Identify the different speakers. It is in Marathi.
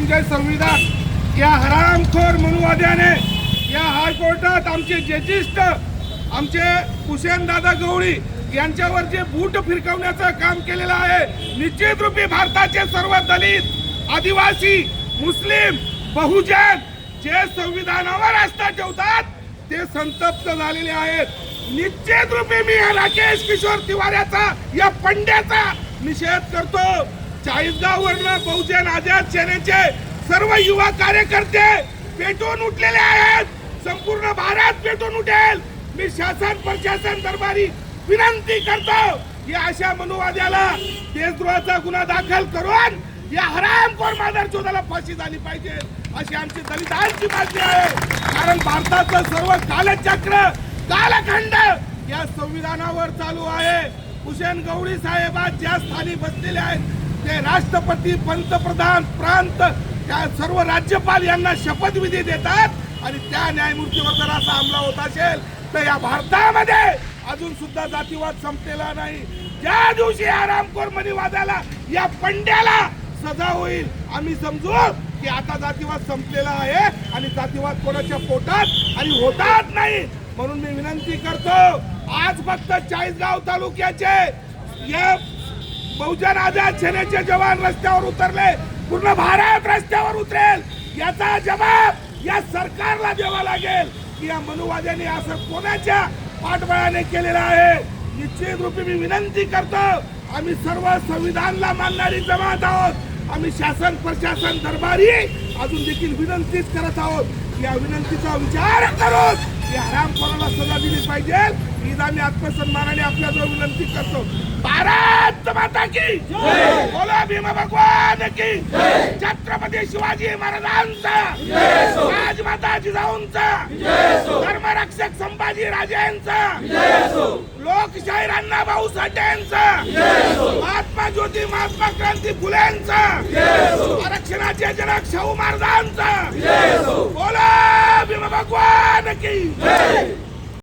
Speaker 1: जय संविधान या हरामखोर मनुवाद्याने या हायकोर्टात आमचे जजिस्ट आमचे हुसेनदादा गवळी यांच्यावर जे बूट फिरकवण्याचं काम केलेलं आहे, निश्चित रूपी भारताचे सर्व दलित, आदिवासी, मुस्लिम, बहुजन जे संविधानावर आस्था ठेवतात ते संतप्त झालेले आहेत। निश्चित रूपी मी या राकेश किशोर तिवाऱ्याचा या पंड्याचा निषेध करतो। चाळीसगाववरनं बहुजन आझाद सेनेचे सर्व युवा कार्यकर्ते पेटून उठलेले आहेत, संपूर्ण भारत पेटून उठेल। मी शासन प्रशासन दरबारी विनंती करतो की अशा मनुवाद्याला देशद्रोहाचा गुन्हा दाखल करून या हरामखोर मादरचोदाला फाशी झाली पाहिजे अशी आमची दलितांची मागणी आहे। कारण भारताचं सर्व कालचक्र कालखंड या संविधानावर चालू आहे। हुसेन गवळी साहेब ज्या स्थानी बसलेले आहेत ते राष्ट्रपती, पंतप्रधान, प्रांत त्या सर्व राज्यपाल यांना शपथविधी देतात आणि त्या न्यायमूर्तीवर जर असा हमला होत असेल तर या भारतामध्ये अजून सुद्धा जातीवाद संपलेला नाही। ज्या दिवशी आरामखोर मनुवादाला या पंड्याला सजा होईल आम्ही समजू की आता जातीवाद संपलेला आहे आणि जातीवाद कोणाच्या पोटात आणि होतात नाही। म्हणून मी विनंती करतो, आज फक्त चाळीसगाव तालुक्याचे या बहुजन आझाद सेनेचे जवान रस्त्यावर उतरले, पूर्ण भारत रस्त्यावर उतरेल। याचा जबाब या सरकारला द्यावा लागेल की या मनुवाद्यांनी असं कोणाच्या पाठबळाने केलेलं आहे। निश्चित रूपी मी विनंती करतो, आम्ही सर्व संविधानाला मानणारी जमात आहोत। आम्ही शासन प्रशासन दरबारी अजून देखील विनंतीच करत आहोत। या विनंतीचा विचार करून या हरामखोराला सजा दिली पाहिजे हीच आम्ही आत्मसन्मानाने आपल्याजवळ विनंती करतो। भारत माता की जय, बोला भीमा भगवान की जय, छत्रपती शिवाजी महाराजांचा जय, राजमाता जिजाऊंचा जय, धर्मरक्षक संभाजी राजेंचा जय, लोकशाहीर अण्णाभाऊ साठेंचा जय, महात्मा ज्योती महात्मा क्रांती फुलेंचा जय, आरक्षणाचे जनक शाहू महाराजांचा जय, बोला भीमा भगवान की जय।